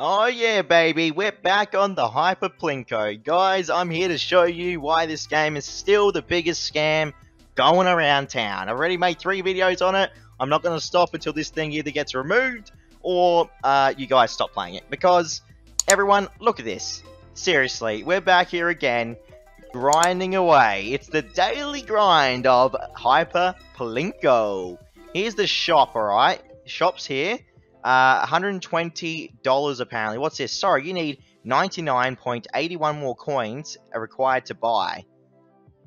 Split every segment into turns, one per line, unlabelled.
Oh yeah, baby, we're back on the Hyper Plinko. Guys, I'm here to show you why this game is still the biggest scam going around town. I've already made 3 videos on it. I'm not going to stop until this thing either gets removed or you guys stop playing it. Because, everyone, look at this. Seriously, we're back here again, grinding away. It's the daily grind of Hyper Plinko. Here's the shop, alright? Shop's here. $120 apparently. What's this? Sorry, you need 99.81 more coins are required to buy.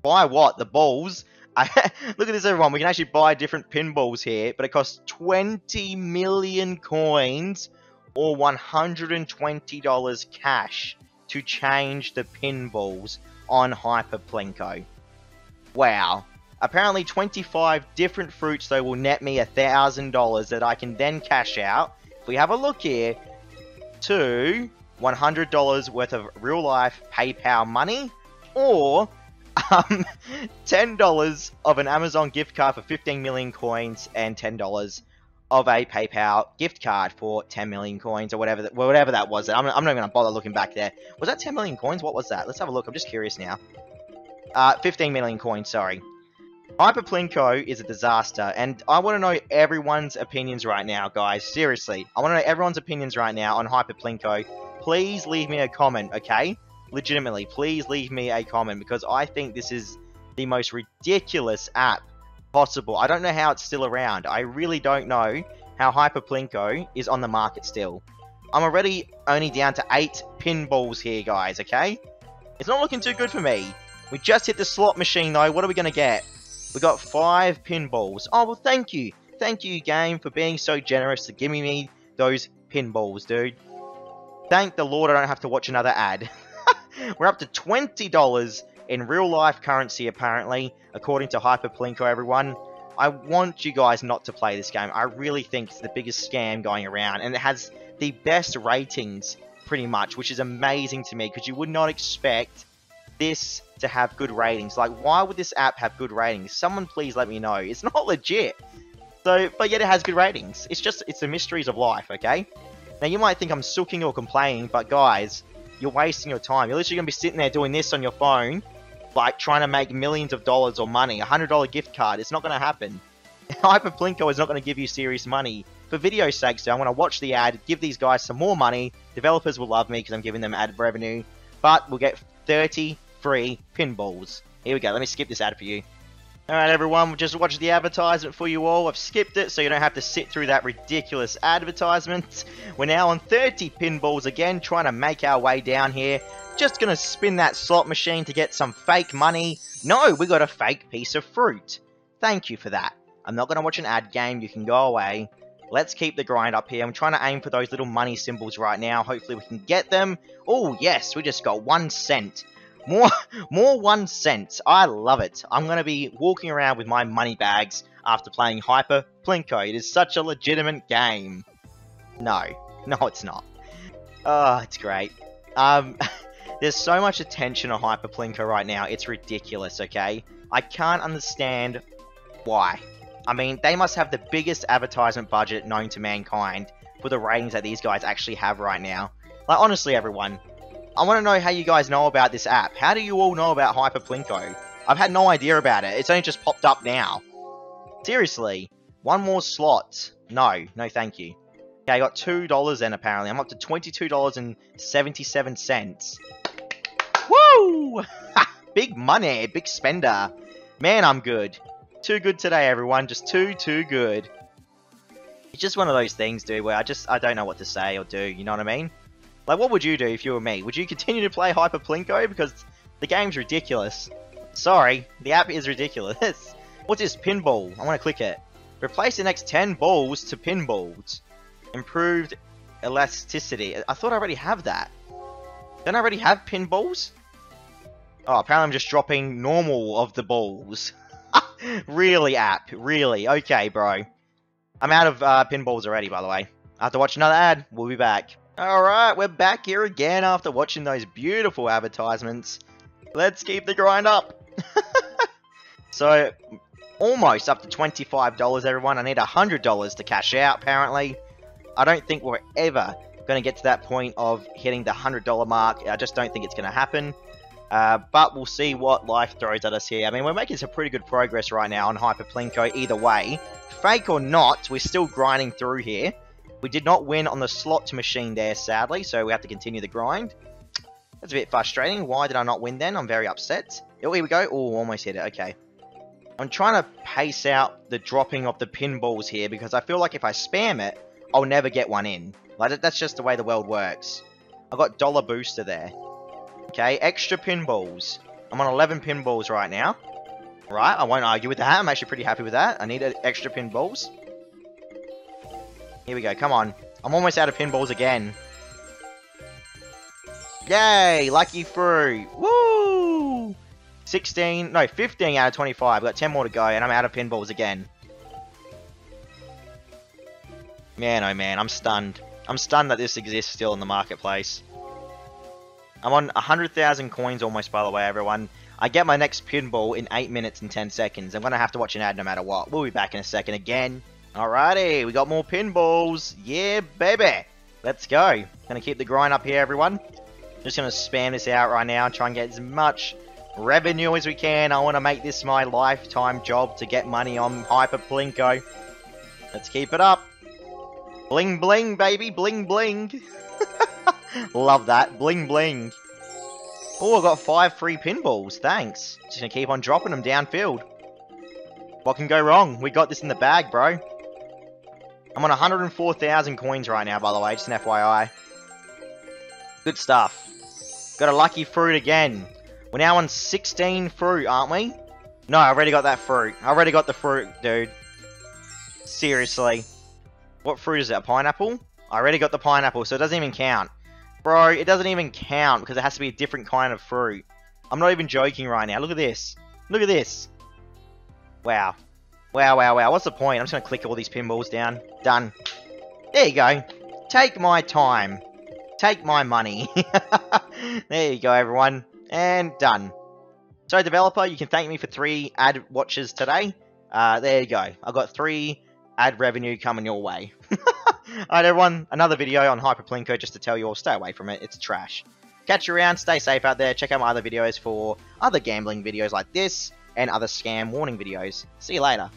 Buy what? The balls? Look at this, everyone. We can actually buy different pinballs here, but it costs 20 million coins or $120 cash to change the pinballs on Hyper Plinko. Wow. Apparently 25 different fruits though will net me $1,000 that I can then cash out, if we have a look here, to $100 worth of real life PayPal money, or $10 of an Amazon gift card for 15 million coins and $10 of a PayPal gift card for 10 million coins or whatever that was. I'm not even going to bother looking back there. Was that 10 million coins? What was that? Let's have a look. I'm just curious now. 15 million coins, sorry. Hyper Plinko is a disaster, and I want to know everyone's opinions right now, guys. Seriously, I want to know everyone's opinions right now on Hyper Plinko. Please leave me a comment, okay? Legitimately, please leave me a comment, because I think this is the most ridiculous app possible. I don't know how it's still around. I really don't know how Hyper Plinko is on the market still. I'm already only down to 8 pinballs here, guys, okay? It's not looking too good for me. We just hit the slot machine, though. What are we going to get? We got 5 pinballs. Oh, well, thank you. Thank you, game, for being so generous to giving me those pinballs, dude. Thank the Lord I don't have to watch another ad. We're up to $20 in real-life currency, apparently, according to Hyper Plinko, everyone. I want you guys not to play this game. I really think it's the biggest scam going around, and it has the best ratings, pretty much, which is amazing to me, because you would not expect this to have good ratings. Like, why would this app have good ratings? Someone please let me know. It's not legit. So, but yet it has good ratings. It's the mysteries of life, okay? Now, you might think I'm sulking or complaining, but guys, you're wasting your time. You're literally going to be sitting there doing this on your phone, like trying to make millions of dollars or money. $100 gift card. It's not going to happen. Hyper Plinko is not going to give you serious money. For video sake, so I'm going to watch the ad, give these guys some more money. Developers will love me because I'm giving them ad revenue. But we'll get 30 free pinballs. Here we go. Let me skip this ad for you. Alright, everyone. We'll just watch the advertisement for you all. I've skipped it so you don't have to sit through that ridiculous advertisement. We're now on 30 pinballs again, trying to make our way down here. Just going to spin that slot machine to get some fake money. No, we got a fake piece of fruit. Thank you for that. I'm not going to watch an ad game. You can go away. Let's keep the grind up here. I'm trying to aim for those little money symbols right now. Hopefully we can get them. Oh, yes. We just got 1 cent. More 1 cent. I love it. I'm going to be walking around with my money bags after playing Hyper Plinko. It is such a legitimate game. No, it's not. Oh, it's great. There's so much attention on Hyper Plinko right now. It's ridiculous, okay? I can't understand why. I mean, they must have the biggest advertisement budget known to mankind for the ratings that these guys actually have right now. Like, honestly, everyone, I want to know how you guys know about this app. How do you all know about Hyper Plinko? I've had no idea about it. It's only just popped up now. Seriously. 1 more slot. No, thank you. Okay, I got $2 then, apparently. I'm up to $22.77. Woo! Big money. Big spender. Man, I'm good. Too good today, everyone. Just too good. It's just one of those things, dude, where I don't know what to say or do. You know what I mean? Like, what would you do if you were me? Would you continue to play Hyper Plinko? Because the game's ridiculous. Sorry, the app is ridiculous. What's this? Pinball. I want to click it. Replace the next 10 balls to pinballs. Improved elasticity. I thought I already have that. Don't I already have pinballs? Oh, apparently I'm just dropping normal of the balls. Really, app? Really? Okay, bro. I'm out of pinballs already, by the way. I have to watch another ad. We'll be back. Alright, we're back here again after watching those beautiful advertisements. Let's keep the grind up. So, almost up to $25, everyone. I need $100 to cash out, apparently. I don't think we're ever going to get to that point of hitting the $100 mark. I just don't think it's going to happen. But we'll see what life throws at us here. I mean, we're making some pretty good progress right now on Hyper Plinko either way. Fake or not, we're still grinding through here. We did not win on the slot machine there, sadly, so we have to continue the grind. That's a bit frustrating. Why did I not win then? I'm very upset. Oh, here we go. Oh, almost hit it. Okay. I'm trying to pace out the dropping of the pinballs here because I feel like if I spam it, I'll never get one in. Like, that's just the way the world works. I've got dollar booster there. Okay, extra pinballs. I'm on 11 pinballs right now. Right, I won't argue with that. I'm actually pretty happy with that. I need extra pinballs. Here we go. Come on. I'm almost out of pinballs again. Yay! Lucky through. Woo! 15 out of 25. I've got 10 more to go, and I'm out of pinballs again. Man, oh man, I'm stunned. I'm stunned that this exists still in the marketplace. I'm on 100,000 coins almost, by the way, everyone. I get my next pinball in 8 minutes and 10 seconds. I'm going to have to watch an ad no matter what. We'll be back in a second again. Alrighty, we got more pinballs. Yeah, baby. Let's go. Going to keep the grind up here, everyone. Just going to spam this out right now and try and get as much revenue as we can. I want to make this my lifetime job to get money on Hyper Plinko. Let's keep it up. Bling bling, baby. Bling bling. Love that. Bling bling. Oh, I got 5 free pinballs. Thanks. Just going to keep on dropping them downfield. What can go wrong? We got this in the bag, bro. I'm on 104,000 coins right now, by the way. Just an FYI. Good stuff. Got a lucky fruit again. We're now on 16 fruit, aren't we? No, I already got that fruit. I already got the fruit, dude. Seriously. What fruit is it? A pineapple? I already got the pineapple, so it doesn't even count. Bro, it doesn't even count because it has to be a different kind of fruit. I'm not even joking right now. Look at this. Look at this. Wow. Wow, wow, wow. What's the point? I'm just going to click all these pinballs down. Done. There you go. Take my time. Take my money. There you go, everyone. And done. So, developer, you can thank me for 3 ad watches today. There you go. I've got 3 ad revenue coming your way. Alright, everyone. Another video on Hyper Plinko just to tell you all, stay away from it. It's trash. Catch you around. Stay safe out there. Check out my other videos for other gambling videos like this and other scam warning videos. See you later.